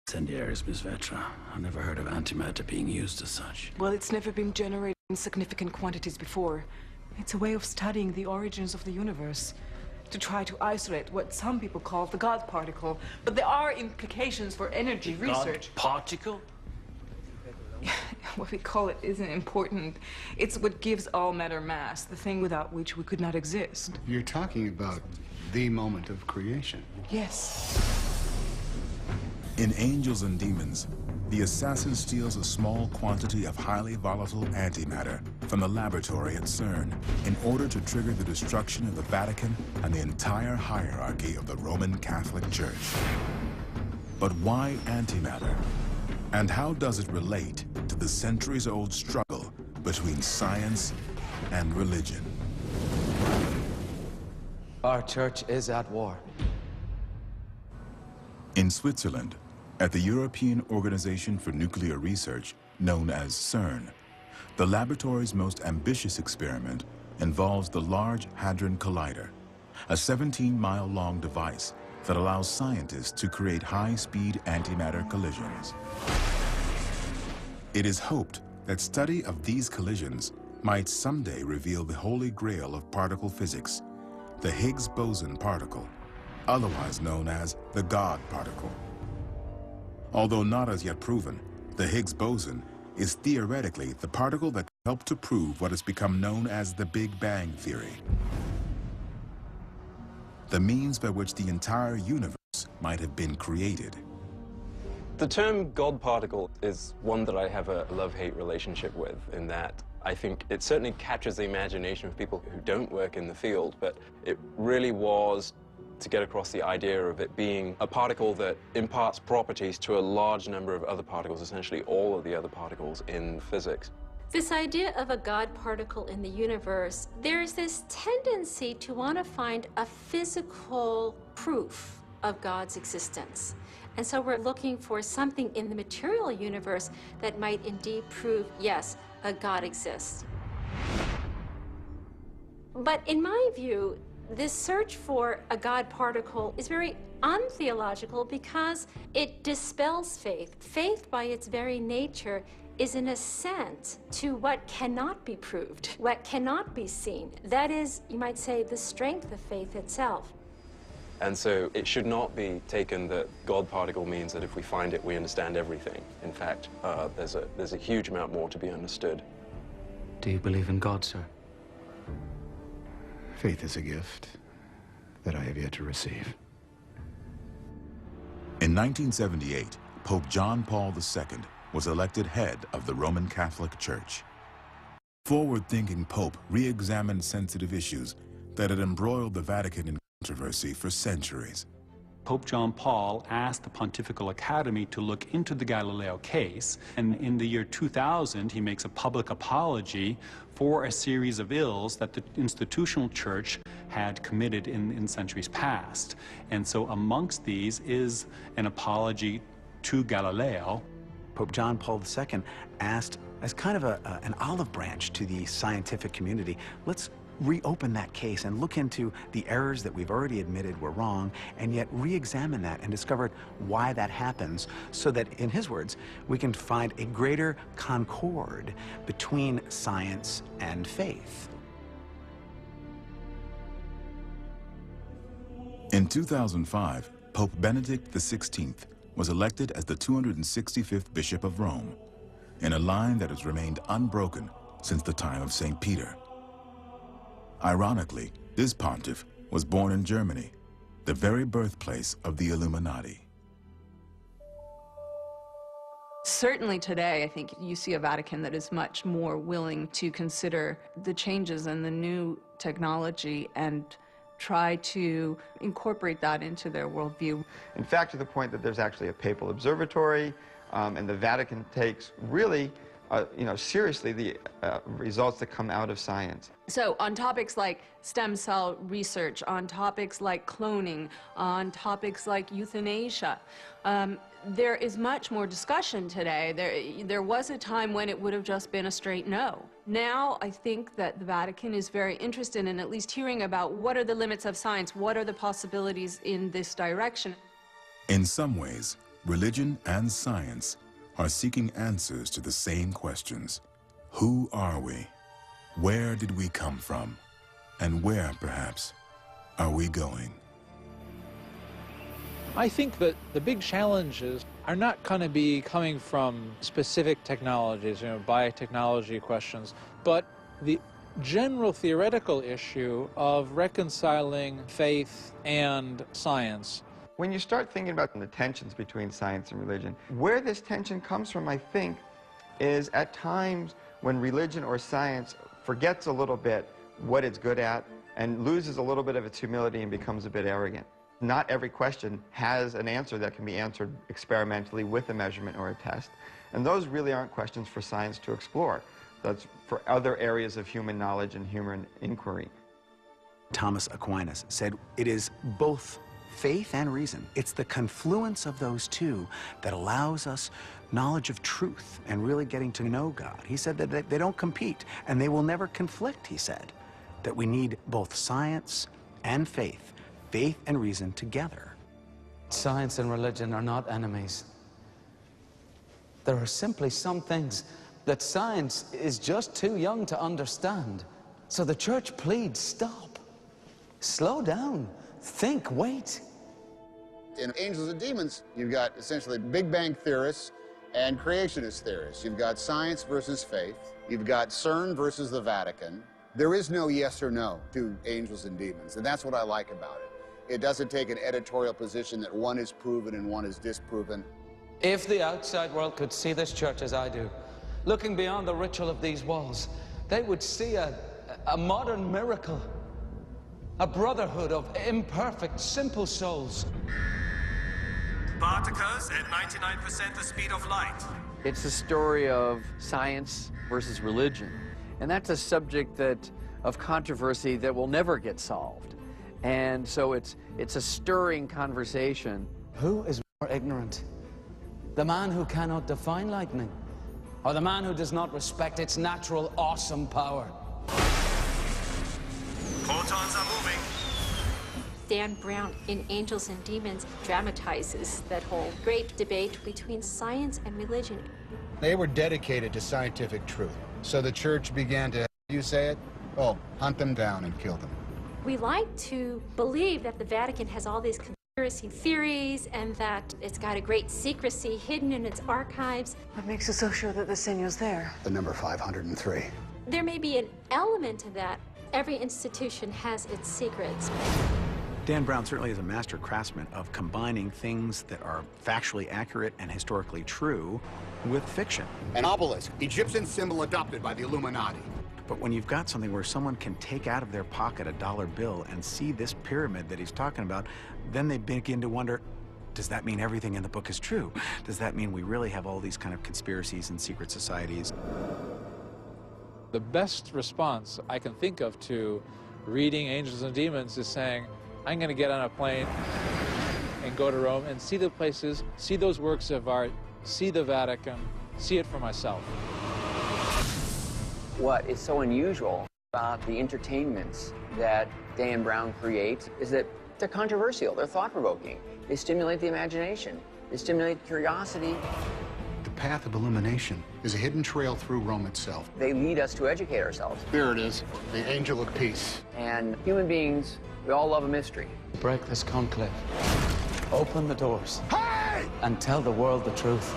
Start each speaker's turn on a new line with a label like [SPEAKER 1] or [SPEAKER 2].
[SPEAKER 1] Incendiaries, Miss Vetra. I've never heard of antimatter being used as such.
[SPEAKER 2] Well, it's never been generated in significant quantities before. It's a way of studying the origins of the universe, to try to isolate what some people call the God particle. But there are implications for energy research.
[SPEAKER 1] God particle?
[SPEAKER 2] What we call it isn't important. It's what gives all matter mass, the thing without which we could not exist.
[SPEAKER 3] You're talking about the moment of creation.
[SPEAKER 2] Yes.
[SPEAKER 4] In Angels and Demons, the assassin steals a small quantity of highly volatile antimatter from the laboratory at CERN in order to trigger the destruction of the Vatican and the entire hierarchy of the Roman Catholic Church. But why antimatter? And how does it relate to the centuries-old struggle between science and religion?
[SPEAKER 5] Our church is at war.
[SPEAKER 4] In Switzerland, at the European Organization for Nuclear Research, known as CERN, the laboratory's most ambitious experiment involves the Large Hadron Collider, a 17-mile-long device that allows scientists to create high-speed antimatter collisions. It is hoped that study of these collisions might someday reveal the holy grail of particle physics, the Higgs boson particle, otherwise known as the God particle. Although not as yet proven, the Higgs boson is theoretically the particle that helped to prove what has become known as the Big Bang theory, the means by which the entire universe might have been created.
[SPEAKER 6] The term God particle is one that I have a love-hate relationship with, in that I think it certainly captures the imagination of people who don't work in the field, but it really was to get across the idea of it being a particle that imparts properties to a large number of other particles, essentially all of the other particles in physics.
[SPEAKER 7] This idea of a God particle in the universe, there's this tendency to want to find a physical proof of God's existence. And so we're looking for something in the material universe that might indeed prove, yes, a God exists. But in my view, this search for a God particle is very untheological because it dispels faith. Faith, by its very nature, is an assent to what cannot be proved, what cannot be seen. That is, you might say, the strength of faith itself.
[SPEAKER 6] And so it should not be taken that God particle means that if we find it, we understand everything. In fact, there's a huge amount more to be understood.
[SPEAKER 5] Do you believe in God, sir?
[SPEAKER 3] Faith is a gift that I have yet to receive.
[SPEAKER 4] In 1978, Pope John Paul II was elected head of the Roman Catholic Church. Forward-thinking Pope re-examined sensitive issues that had embroiled the Vatican in controversy for centuries.
[SPEAKER 8] Pope John Paul asked the Pontifical Academy to look into the Galileo case, and in the year 2000, he makes a public apology for a series of ills that the institutional church had committed in centuries past. And so amongst these is an apology to Galileo.
[SPEAKER 9] Pope John Paul II asked, as kind of an olive branch to the scientific community, let's reopen that case and look into the errors that we've already admitted were wrong, and yet re-examine that and discover why that happens, so that, in his words, we can find a greater concord between science and faith.
[SPEAKER 4] In 2005, Pope Benedict XVI was elected as the 265th Bishop of Rome, in a line that has remained unbroken since the time of St. Peter. Ironically, this pontiff was born in Germany, the very birthplace of the Illuminati.
[SPEAKER 2] Certainly today, I think you see a Vatican that is much more willing to consider the changes in the new technology and try to incorporate that into their worldview.
[SPEAKER 10] In fact, to the point that there's actually a papal observatory, and the Vatican takes really seriously the results that come out of science.
[SPEAKER 2] So on topics like stem cell research, on topics like cloning, on topics like euthanasia, there is much more discussion today. There was a time when it would have just been a straight no. Now I think that the Vatican is very interested in at least hearing about what are the limits of science, what are the possibilities in this direction.
[SPEAKER 4] In some ways, religion and science are seeking answers to the same questions. Who are we? Where did we come from? And where, perhaps, are we going?
[SPEAKER 11] I think that the big challenges are not going to be coming from specific technologies, biotechnology questions, but the general theoretical issue of reconciling faith and science.
[SPEAKER 10] When you start thinking about the tensions between science and religion, where this tension comes from, I think, is at times when religion or science forgets a little bit what it's good at and loses a little bit of its humility and becomes a bit arrogant. Not every question has an answer that can be answered experimentally with a measurement or a test. And those really aren't questions for science to explore. That's for other areas of human knowledge and human inquiry.
[SPEAKER 9] Thomas Aquinas said it is both faith and reason. It's the confluence of those two that allows us knowledge of truth and really getting to know God. He said that they don't compete and they will never conflict, he said. That we need both science and faith and reason together.
[SPEAKER 5] Science and religion are not enemies. There are simply some things that science is just too young to understand. So the church pleads, stop. Slow down. Think, wait.
[SPEAKER 12] In Angels and Demons, you've got essentially Big Bang theorists and creationist theorists. You've got science versus faith. You've got CERN versus the Vatican. There is no yes or no to Angels and Demons, and that's what I like about it. It doesn't take an editorial position that one is proven and one is disproven.
[SPEAKER 5] If the outside world could see this church as I do, looking beyond the ritual of these walls, they would see a modern miracle, a brotherhood of imperfect, simple souls.
[SPEAKER 13] Particles at 99% the speed of light.
[SPEAKER 14] It's a story of science versus religion, and that's a subject of controversy that will never get solved. And so it's a stirring conversation.
[SPEAKER 5] Who is more ignorant? The man who cannot define lightning, or the man who does not respect its natural, awesome power?
[SPEAKER 13] Photons are moving.
[SPEAKER 7] Dan Brown in Angels and Demons dramatizes that whole great debate between science and religion.
[SPEAKER 12] They were dedicated to scientific truth. So the church began to, you say it? Oh, hunt them down and kill them.
[SPEAKER 7] We like to believe that the Vatican has all these conspiracy theories and that it's got a great secrecy hidden in its archives.
[SPEAKER 2] What makes you so sure that the Señor's there?
[SPEAKER 3] The number 503.
[SPEAKER 7] There may be an element of that. Every institution has its secrets.
[SPEAKER 9] Dan Brown certainly is a master craftsman of combining things that are factually accurate and historically true with fiction.
[SPEAKER 12] An obelisk, Egyptian symbol adopted by the Illuminati.
[SPEAKER 9] But when you've got something where someone can take out of their pocket a dollar bill and see this pyramid that he's talking about, then they begin to wonder, does that mean everything in the book is true? Does that mean we really have all these kind of conspiracies and secret societies?
[SPEAKER 11] The best response I can think of to reading Angels and Demons is saying, I'm going to get on a plane and go to Rome and see the places, see those works of art, see the Vatican, see it for myself.
[SPEAKER 14] What is so unusual about the entertainments that Dan Brown creates is that they're controversial, they're thought-provoking, they stimulate the imagination, they stimulate curiosity.
[SPEAKER 12] The path of illumination is a hidden trail through Rome itself.
[SPEAKER 14] They lead us to educate ourselves.
[SPEAKER 12] There it is, the angel of peace.
[SPEAKER 14] And human beings, we all love a mystery.
[SPEAKER 5] Break this conclave. Open the doors.
[SPEAKER 12] Hey!
[SPEAKER 5] And tell the world the truth.